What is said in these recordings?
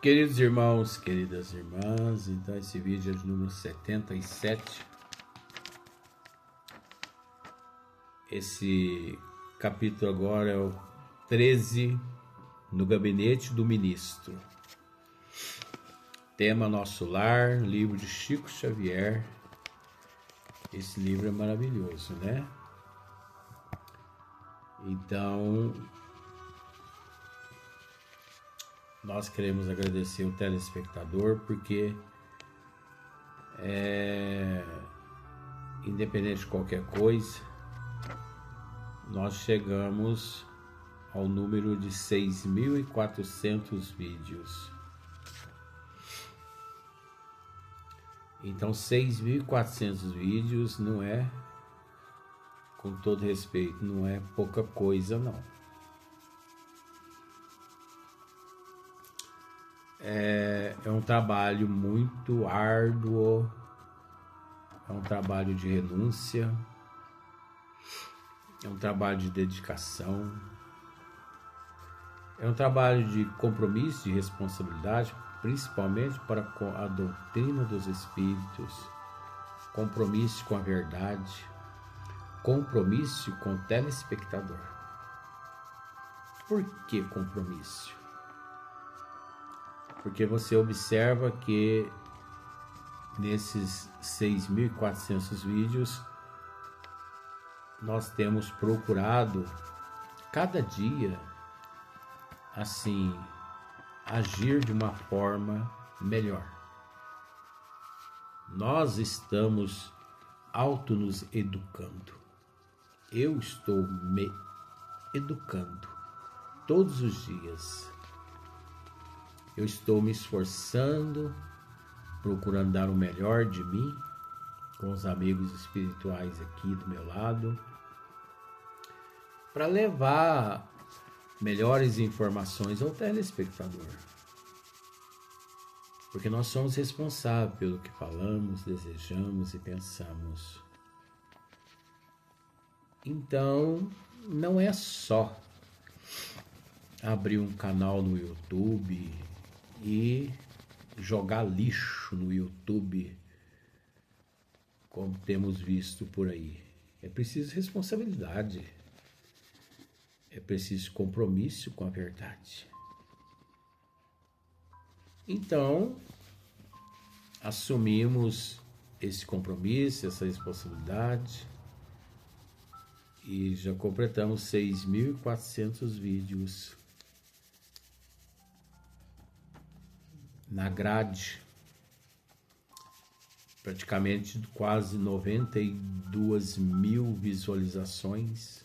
Queridos irmãos, queridas irmãs, então esse vídeo é de número 77. Esse capítulo agora é o 13, no gabinete do ministro. Tema Nosso Lar, livro de Chico Xavier. Esse livro é maravilhoso, né? Então, nós queremos agradecer o telespectador, porque independente de qualquer coisa, nós chegamos ao número de 6.400 vídeos. Então 6.400 vídeos não é, com todo respeito, não é pouca coisa não. É um trabalho muito árduo, é um trabalho de renúncia, é um trabalho de dedicação, é um trabalho de compromisso e responsabilidade, principalmente para com a doutrina dos Espíritos, compromisso com a verdade, compromisso com o telespectador. Por que compromisso? Porque você observa que nesses 6.400 vídeos nós temos procurado cada dia assim agir de uma forma melhor. Nós estamos nos educando. Eu estou me educando todos os dias. Eu estou me esforçando, procurando dar o melhor de mim, com os amigos espirituais aqui do meu lado, para levar melhores informações ao telespectador. Porque nós somos responsáveis pelo que falamos, desejamos e pensamos. Então, não é só abrir um canal no YouTube e jogar lixo no YouTube, como temos visto por aí. É preciso responsabilidade. É preciso compromisso com a verdade. Então, assumimos esse compromisso, essa responsabilidade, e já completamos 6.400 vídeos na grade, praticamente quase 92.000 visualizações.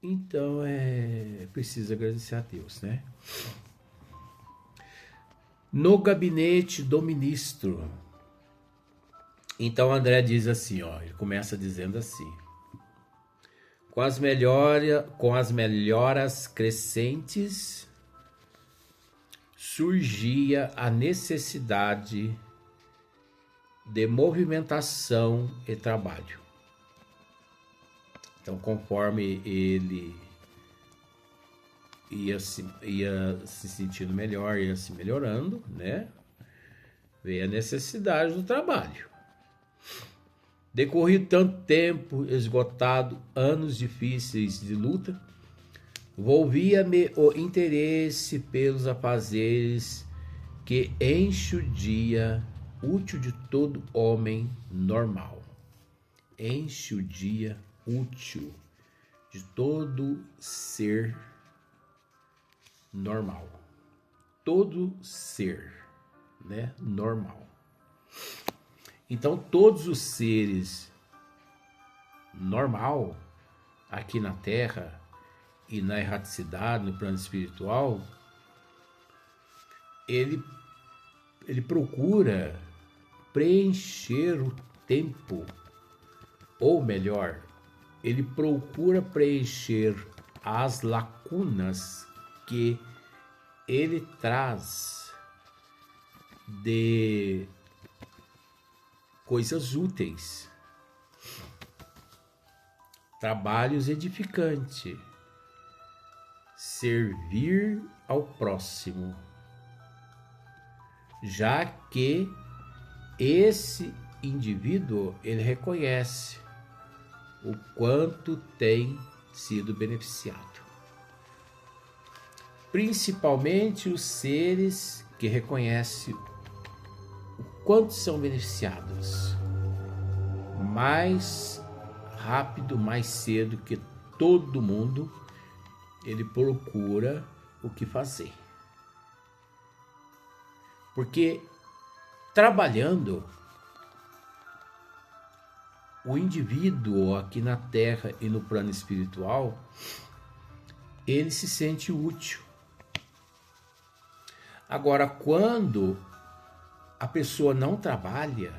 Então é preciso agradecer a Deus, né? No gabinete do ministro. Então André diz assim, ó, ele começa dizendo assim: com as melhoras crescentes, surgia a necessidade de movimentação e trabalho. Então, conforme ele ia se sentindo melhor, ia se melhorando, né? Veio a necessidade do trabalho. Decorrido tanto tempo, esgotado, anos difíceis de luta, volvia-me o interesse pelos afazeres que enche o dia útil de todo homem normal. Enche o dia útil de todo ser normal. Todo ser, né, normal. Então, todos os seres normal aqui na Terra e na erraticidade, no plano espiritual, ele procura preencher o tempo, ou melhor, ele procura preencher as lacunas que ele traz de coisas úteis, trabalhos edificantes, servir ao próximo, já que esse indivíduo ele reconhece o quanto tem sido beneficiado. Principalmente os seres que reconhecem o quanto são beneficiados. Mais rápido, mais cedo que todo mundo, ele procura o que fazer. Porque trabalhando, o indivíduo aqui na Terra e no plano espiritual, ele se sente útil. Agora, quando a pessoa não trabalha,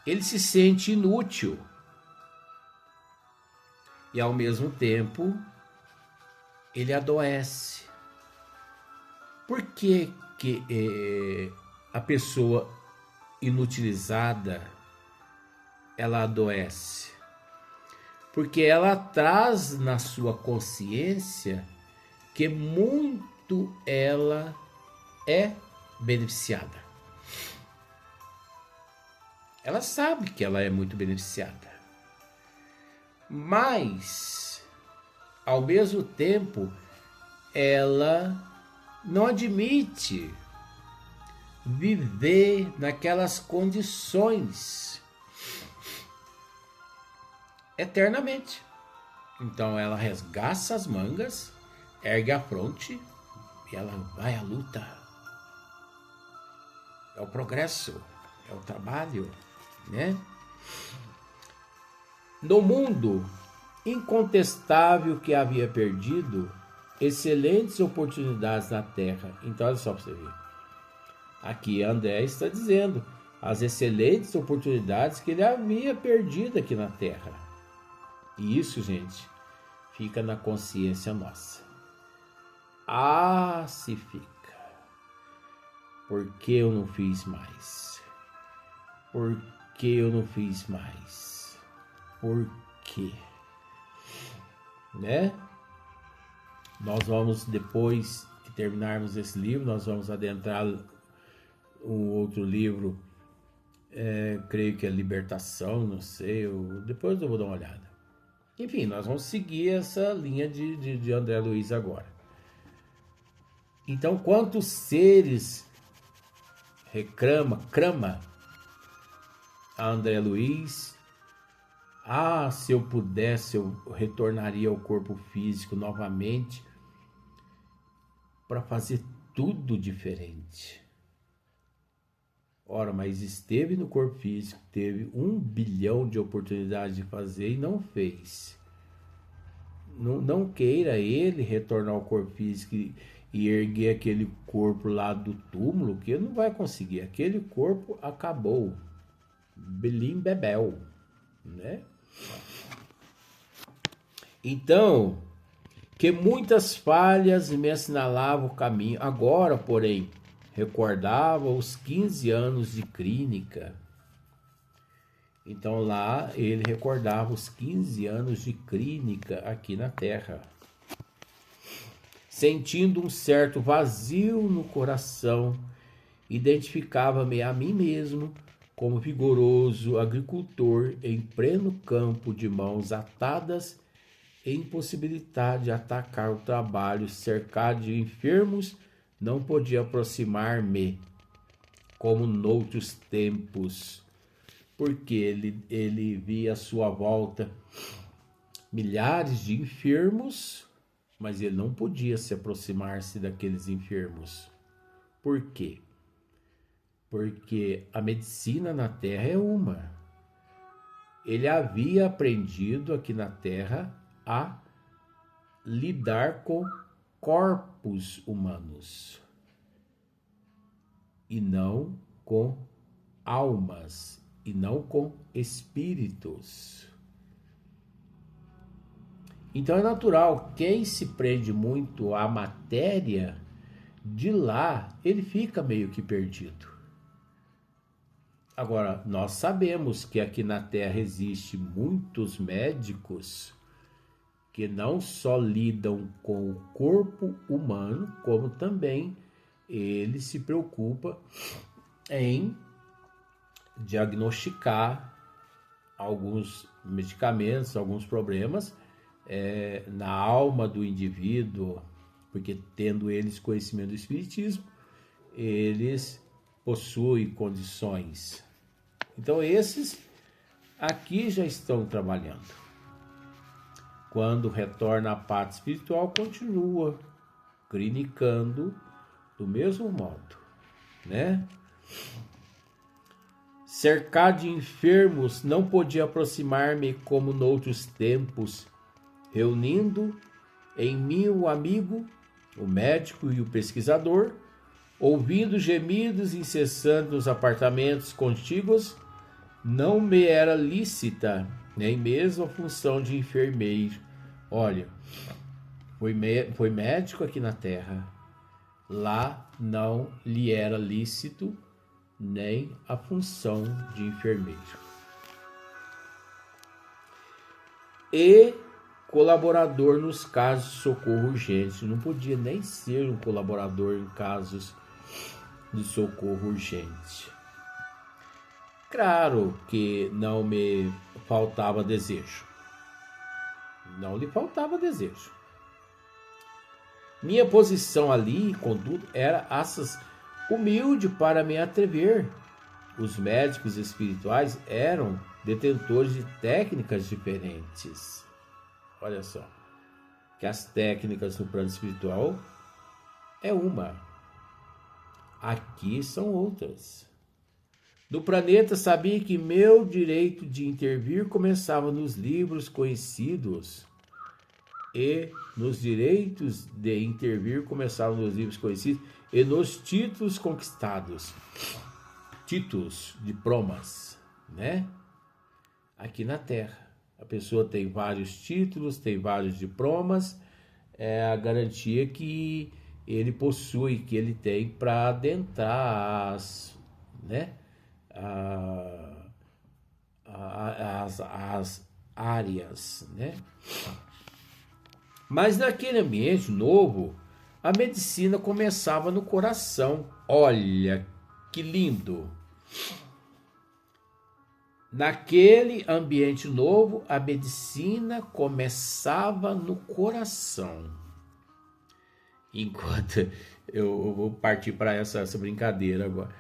ele se sente inútil. E ao mesmo tempo, ele adoece. Por que a pessoa inutilizada ela adoece? Porque ela traz na sua consciência que muito ela é beneficiada. Ela sabe que ela é muito beneficiada. Mas, ao mesmo tempo, ela não admite viver naquelas condições eternamente. Então ela resgaça as mangas, ergue a fronte e ela vai à luta. É o progresso, é o trabalho, né? No mundo incontestável que havia perdido excelentes oportunidades na Terra. Então olha só para você ver. Aqui André está dizendo as excelentes oportunidades que ele havia perdido aqui na Terra. E isso, gente, fica na consciência nossa. Ah, se fica. Por que eu não fiz mais? Por que eu não fiz mais? Por quê? Né? Nós vamos, depois que terminarmos esse livro, nós vamos adentrar um outro livro, creio que é Libertação, não sei, depois eu vou dar uma olhada. Enfim, nós vamos seguir essa linha de André Luiz agora. Então, quantos seres crama a André Luiz? Ah, se eu pudesse, eu retornaria ao corpo físico novamente para fazer tudo diferente. Ora, mas esteve no corpo físico, teve 1 bilhão de oportunidades de fazer e não fez. Não queira ele retornar ao corpo físico e erguer aquele corpo lá do túmulo, que ele não vai conseguir. Aquele corpo acabou. Belim bebel, né? Então, que muitas falhas me assinalavam o caminho. Agora, porém, recordava os 15 anos de clínica. Então lá ele recordava os 15 anos de clínica aqui na Terra. Sentindo um certo vazio no coração, identificava-me a mim mesmo como vigoroso agricultor em pleno campo de mãos atadas e impossibilidade de atacar o trabalho, cercado de enfermos, não podia aproximar-me como noutros tempos, porque ele via à sua volta milhares de enfermos, mas ele não podia se aproximar-se daqueles enfermos. Por quê? Porque a medicina na Terra é uma. Ele havia aprendido aqui na Terra a lidar com corpos humanos e não com almas e não com espíritos. Então é natural, quem se prende muito à matéria, de lá ele fica meio que perdido. Agora, nós sabemos que aqui na Terra existem muitos médicos que não só lidam com o corpo humano, como também ele se preocupa em diagnosticar alguns medicamentos, alguns problemas na alma do indivíduo, porque tendo eles conhecimento do espiritismo, eles possuem condições. Então esses aqui já estão trabalhando. Quando retorna à parte espiritual, continua clinicando do mesmo modo, né? Cercado de enfermos, não podia aproximar-me como noutros tempos, reunindo em mim o amigo, o médico e o pesquisador, ouvindo gemidos incessantes nos apartamentos contíguos, não me era lícita nem mesmo a função de enfermeiro. Olha, foi médico aqui na Terra, lá não lhe era lícito nem a função de enfermeiro. E colaborador nos casos de socorro urgente. Não podia nem ser um colaborador em casos de socorro urgente. Claro que não me faltava desejo. Não lhe faltava desejo. Minha posição ali, contudo, era assaz humilde para me atrever. Os médicos espirituais eram detentores de técnicas diferentes. Olha só, que as técnicas no plano espiritual é uma. Aqui são outras. Do planeta sabia que meu direito de intervir começava nos livros conhecidos e nos direitos de intervir começavam nos livros conhecidos e nos títulos conquistados, títulos, diplomas, né? Aqui na Terra, a pessoa tem vários títulos, tem vários diplomas, é a garantia que ele possui, que ele tem para adentrar as, né? As áreas, né? Mas naquele ambiente novo, a medicina começava no coração. Olha que lindo! Naquele ambiente novo, a medicina começava no coração. Enquanto eu vou partir para essa brincadeira agora.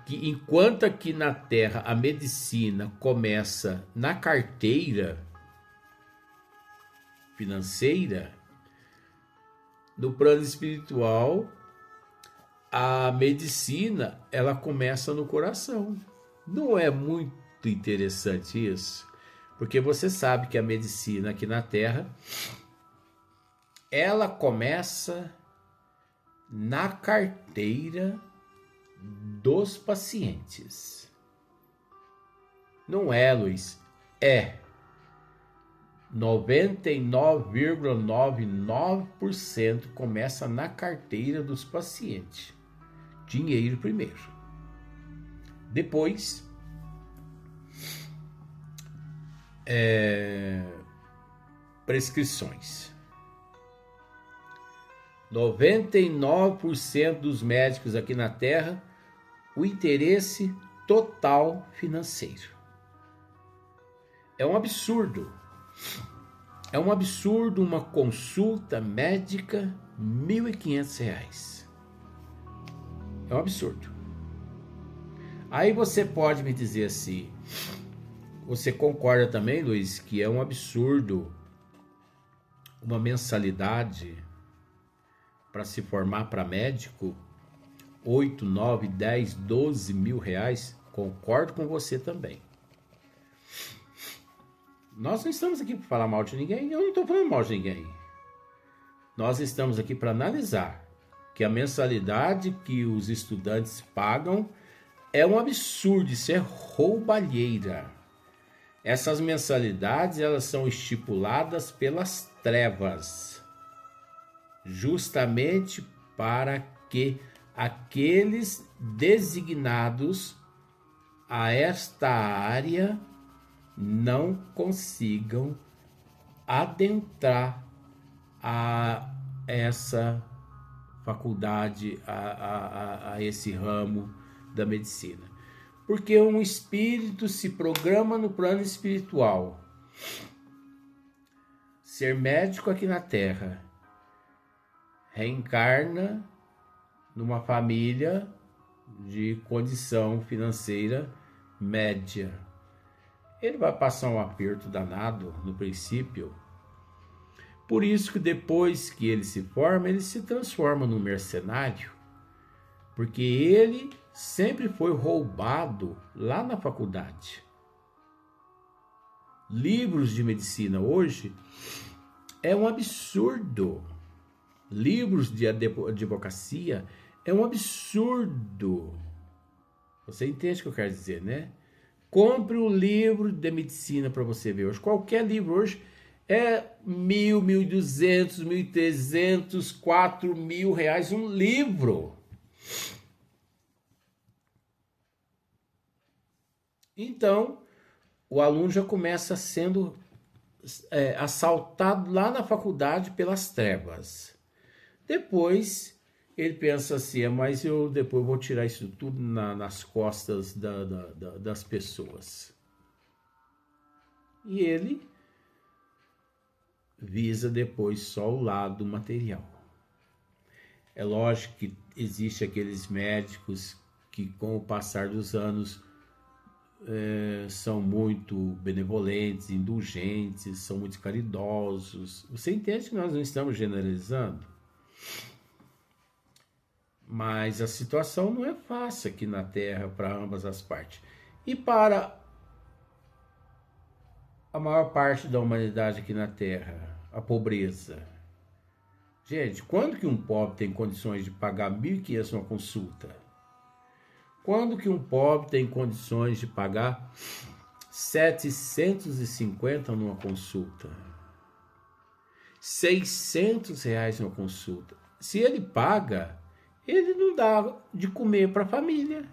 Enquanto aqui na Terra a medicina começa na carteira financeira, no plano espiritual, a medicina ela começa no coração. Não é muito interessante isso? Porque você sabe que a medicina aqui na Terra, ela começa na carteira dos pacientes. Não é, Luiz, é 99,99% começa na carteira dos pacientes. Dinheiro primeiro. Depois, prescrições. 99% dos médicos aqui na Terra, o interesse total financeiro. É um absurdo. É um absurdo uma consulta médica R$1.500. É um absurdo. Aí você pode me dizer assim, você concorda também, Luiz, que é um absurdo uma mensalidade para se formar para médico, 8, 9, 10, 12 mil reais? Concordo com você também. Nós não estamos aqui para falar mal de ninguém, eu não estou falando mal de ninguém. Nós estamos aqui para analisar que a mensalidade que os estudantes pagam é um absurdo, isso é roubalheira. Essas mensalidades elas são estipuladas pelas trevas, justamente para que aqueles designados a esta área não consigam adentrar a essa faculdade, a esse ramo da medicina. Porque um espírito se programa no plano espiritual. Ser médico aqui na Terra, reencarna numa família de condição financeira média. Ele vai passar um aperto danado no princípio. Por isso que depois que ele se forma, ele se transforma num mercenário. Porque ele sempre foi roubado lá na faculdade. Livros de medicina hoje é um absurdo. Livros de advocacia é um absurdo. Você entende o que eu quero dizer, né? Compre um livro de medicina para você ver hoje. Qualquer livro hoje é 1.000, 1.200, 1.300, 4.000 reais um livro. Então, o aluno já começa sendo assaltado lá na faculdade pelas trevas. Depois, ele pensa assim, mas eu depois vou tirar isso tudo nas costas das pessoas. E ele visa depois só o lado material. É lógico que existe aqueles médicos que, com o passar dos anos, são muito benevolentes, indulgentes, são muito caridosos. Você entende que nós não estamos generalizando? Mas a situação não é fácil aqui na Terra para ambas as partes. E para a maior parte da humanidade aqui na Terra, a pobreza. Gente, quando que um pobre tem condições de pagar 1.500 uma consulta? Quando que um pobre tem condições de pagar 750 numa consulta? 600 reais numa consulta. Se ele paga, ele não dá de comer para a família.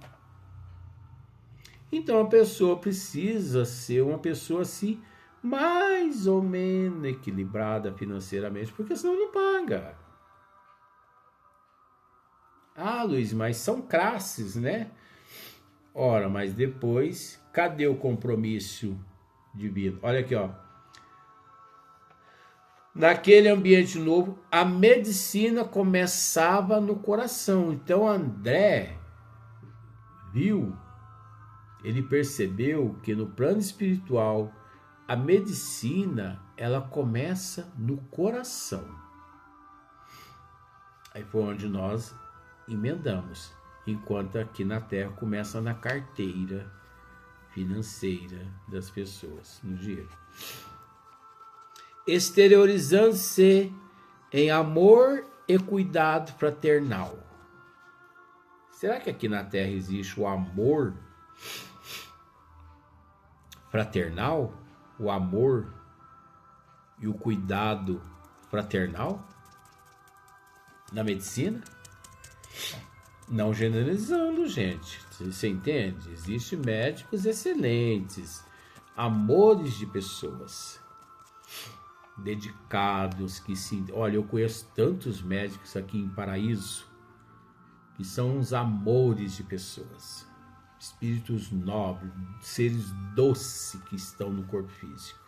Então a pessoa precisa ser uma pessoa assim, mais ou menos equilibrada financeiramente, porque senão não paga. Ah, Luiz, mas são classes, né? Ora, mas depois, cadê o compromisso de vida? Olha aqui, ó. Naquele ambiente novo, a medicina começava no coração. Então André viu, ele percebeu que no plano espiritual, a medicina, ela começa no coração. Aí foi onde nós emendamos. Enquanto aqui na Terra começa na carteira financeira das pessoas, no dinheiro. Exteriorizando-se em amor e cuidado fraternal. Será que aqui na Terra existe o amor fraternal? O amor e o cuidado fraternal? Na medicina? Não generalizando, gente. Você entende? Existem médicos excelentes, amores de pessoas, dedicados, que se... Olha, eu conheço tantos médicos aqui em Paraíso, que são uns amores de pessoas, espíritos nobres, seres doces que estão no corpo físico,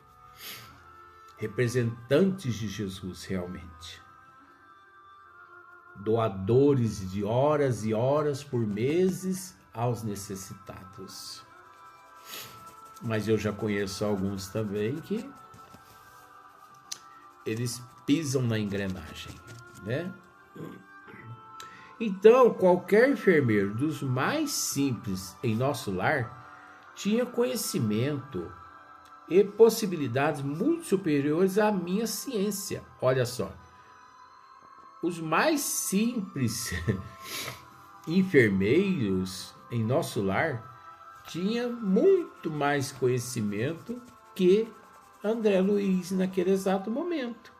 representantes de Jesus realmente. Doadores de horas e horas por meses aos necessitados. Mas eu já conheço alguns também que eles pisam na engrenagem, né? Então, qualquer enfermeiro dos mais simples em nosso lar tinha conhecimento e possibilidades muito superiores à minha ciência. Olha só. Os mais simples enfermeiros em nosso lar tinham muito mais conhecimento que André Luiz naquele exato momento.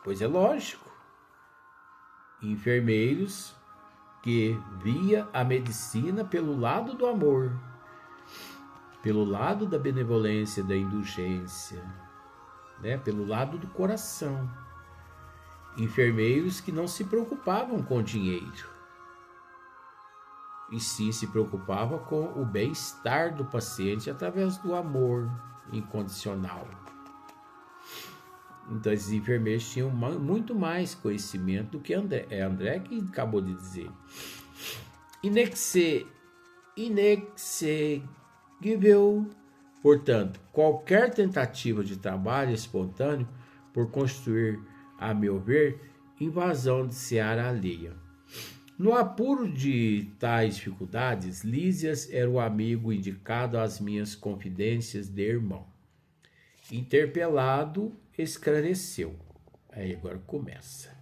Pois é lógico. Enfermeiros que via a medicina pelo lado do amor, pelo lado da benevolência, da indulgência, né? Pelo lado do coração. Enfermeiros que não se preocupavam com dinheiro, e sim se preocupavam com o bem-estar do paciente através do amor incondicional. Então, esses enfermeiros tinham muito mais conhecimento do que André. É André que acabou de dizer. Inexeguível, portanto, qualquer tentativa de trabalho espontâneo por construir, a meu ver, invasão de seara alheia. No apuro de tais dificuldades, Lísias era o amigo indicado às minhas confidências de irmão. Interpelado, esclareceu. Aí agora começa.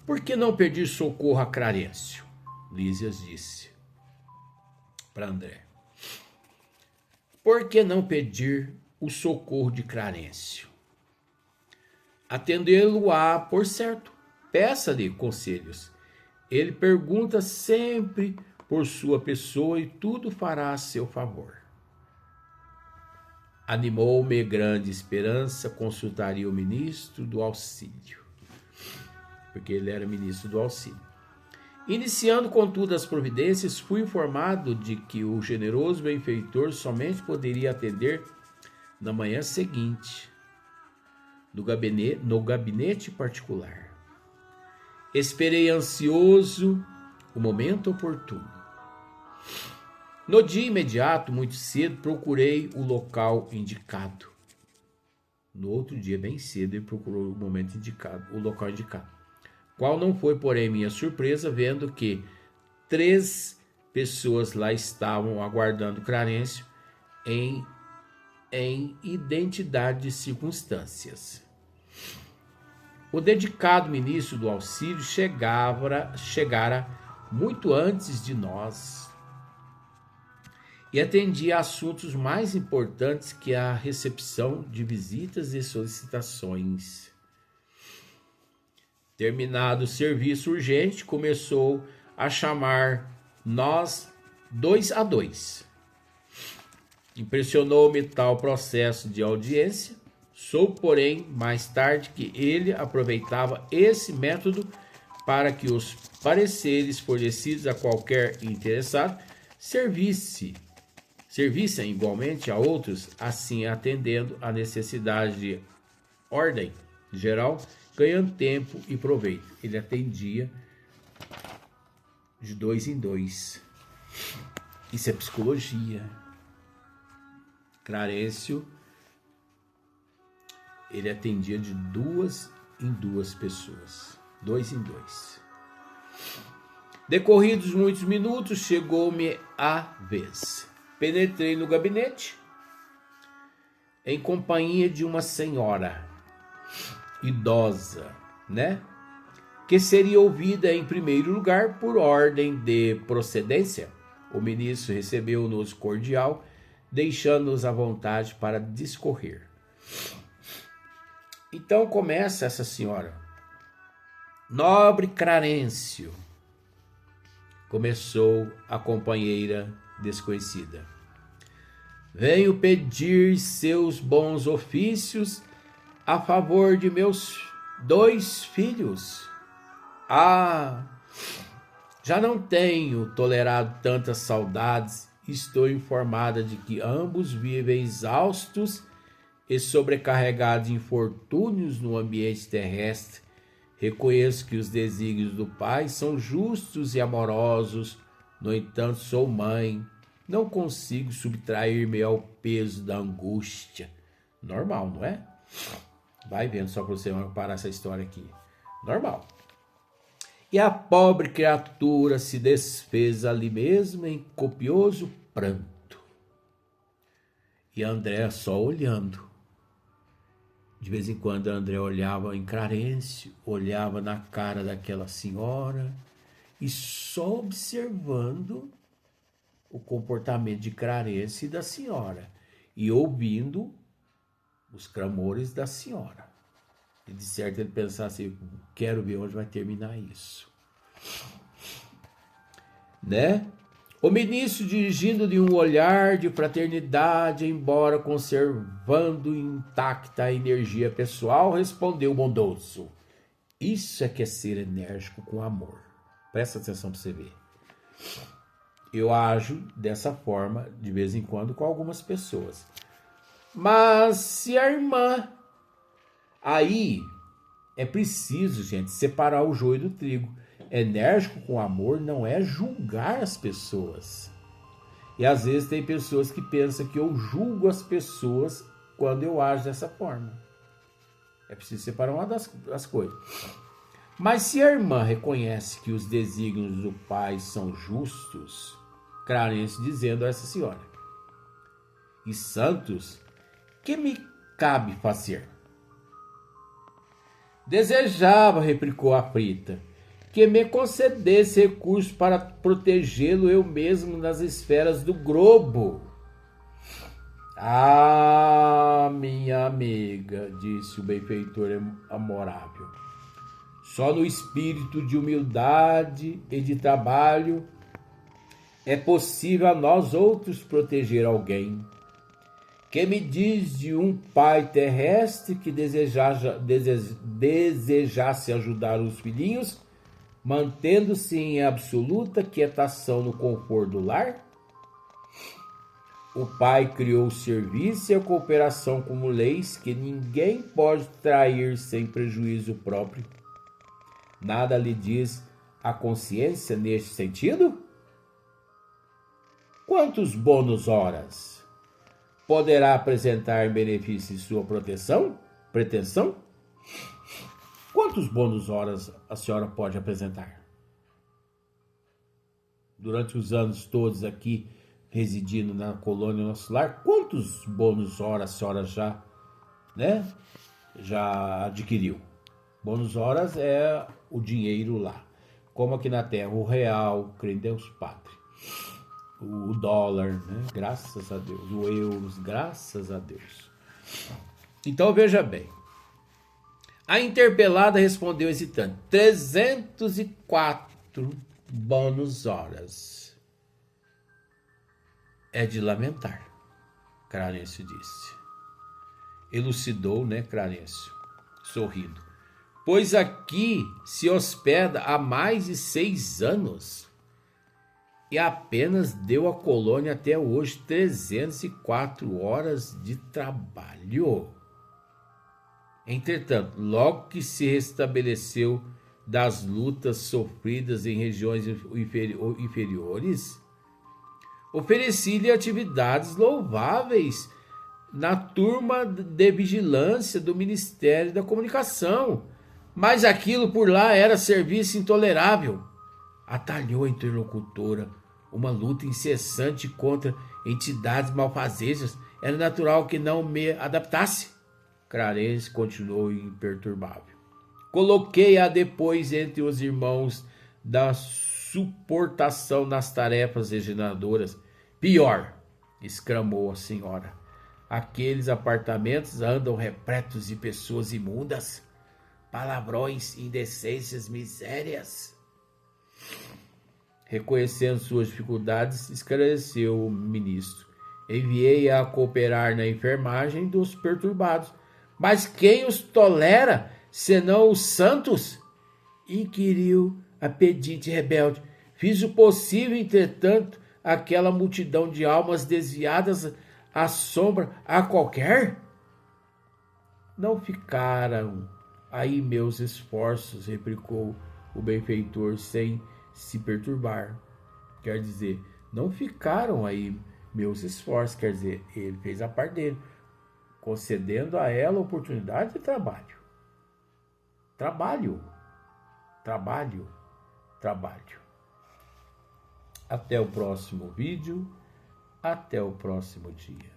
Por que não pedir socorro a Clarencio? Lísias disse para André. Por que não pedir o socorro de Clarencio? Atendê-lo-á, por certo. Peça-lhe conselhos. Ele pergunta sempre por sua pessoa e tudo fará a seu favor. Animou-me grande esperança, consultaria o ministro do auxílio. Porque ele era ministro do auxílio. Iniciando, contudo, as providências, fui informado de que o generoso benfeitor somente poderia atender na manhã seguinte, no gabinete particular. Esperei ansioso o momento oportuno. No dia imediato, muito cedo, procurei o local indicado. No outro dia, bem cedo, ele procurou o momento indicado, o local indicado. Qual não foi, porém, minha surpresa, vendo que 3 pessoas lá estavam aguardando Clarencio em identidade de circunstâncias. O dedicado ministro do auxílio chegara muito antes de nós e atendia a assuntos mais importantes que a recepção de visitas e solicitações. Terminado o serviço urgente, começou a chamar nós 2 a 2. Impressionou-me tal processo de audiência. Soube, porém, mais tarde que ele aproveitava esse método para que os pareceres fornecidos a qualquer interessado servissem igualmente a outros, assim atendendo à necessidade de ordem geral, ganhando tempo e proveito. Ele atendia de 2 em 2. Isso é psicologia. Clarencio, ele atendia de 2 em 2 pessoas. 2 em 2. Decorridos muitos minutos, chegou-me a vez. Penetrei no gabinete em companhia de uma senhora idosa, né? Que seria ouvida em primeiro lugar por ordem de procedência. O ministro recebeu-nos cordial, deixando-nos à vontade para discorrer. Então começa essa senhora. Nobre Clarencio, começou a companheira desconhecida. Venho pedir seus bons ofícios a favor de meus 2 filhos. Já não tenho tolerado tantas saudades. Estou informada de que ambos vivem exaustos e sobrecarregados de infortúnios no ambiente terrestre. Reconheço que os desígnios do Pai são justos e amorosos. No entanto, sou mãe. Não consigo subtrair-me ao peso da angústia. Normal, não é? Vai vendo só para você parar essa história aqui. Normal. E a pobre criatura se desfez ali mesmo em copioso pranto. E André só olhando. De vez em quando André olhava em Clarencio, olhava na cara daquela senhora e só observando o comportamento de Clarencio e da senhora e ouvindo os clamores da senhora. E de certo ele pensava assim, quero ver onde vai terminar isso. Né? O ministro, dirigindo-lhe um olhar de fraternidade, embora conservando intacta a energia pessoal, respondeu bondoso: isso é que é ser enérgico com amor. Presta atenção para você ver. Eu ajo dessa forma de vez em quando com algumas pessoas. Mas se a irmã... Aí é preciso, gente, separar o joio do trigo. Enérgico com amor não é julgar as pessoas. E às vezes tem pessoas que pensam que eu julgo as pessoas quando eu ajo dessa forma. É preciso separar uma das coisas. Mas se a irmã reconhece que os desígnios do Pai são justos, Clarence dizendo a essa senhora: e santos, que me cabe fazer? Desejava, replicou a Prita, que me concedesse recursos para protegê-lo eu mesmo nas esferas do globo. Ah, minha amiga, disse o benfeitor amorável, só no espírito de humildade e de trabalho é possível a nós outros proteger alguém. Que me diz de um pai terrestre que desejasse ajudar os filhinhos, mantendo-se em absoluta quietação no conforto do lar? O pai criou o serviço e a cooperação como leis que ninguém pode trair sem prejuízo próprio. Nada lhe diz a consciência neste sentido? Quantos bônus horas poderá apresentar em benefício de sua pretensão? Quantos bônus horas a senhora pode apresentar? Durante os anos todos aqui, residindo na colônia nosso lar, quantos bônus horas a senhora já adquiriu? Bônus horas é o dinheiro lá. Como aqui na terra, o real, crê em Deus Pátria. O dólar, né? Graças a Deus. O euro, graças a Deus. Então veja bem. A interpelada respondeu hesitante: 304 bônus horas. É de lamentar, Clarencio disse. Elucidou, né, Clarencio, sorrindo. Pois aqui se hospeda há mais de 6 anos e apenas deu à colônia até hoje 304 horas de trabalho. Entretanto, logo que se restabeleceu das lutas sofridas em regiões inferiores, ofereci-lhe atividades louváveis na turma de vigilância do Ministério da Comunicação, mas aquilo por lá era serviço intolerável. Atalhou a interlocutora uma luta incessante contra entidades malfazejas. Era natural que não me adaptasse. Clarence continuou imperturbável. Coloquei-a depois entre os irmãos da suportação nas tarefas regeneradoras. Pior, exclamou a senhora, aqueles apartamentos andam repletos de pessoas imundas, palavrões, indecências, misérias. Reconhecendo suas dificuldades, esclareceu o ministro. Enviei-a a cooperar na enfermagem dos perturbados. Mas quem os tolera, senão os santos? Inquiriu a pedinte rebelde. Fiz o possível, entretanto, aquela multidão de almas desviadas assombra a qualquer? Não ficaram aí meus esforços, replicou o benfeitor sem se perturbar. Quer dizer, não ficaram aí meus esforços, quer dizer, ele fez a parte dele, concedendo a ela a oportunidade de trabalho. Trabalho. Até o próximo vídeo, até o próximo dia.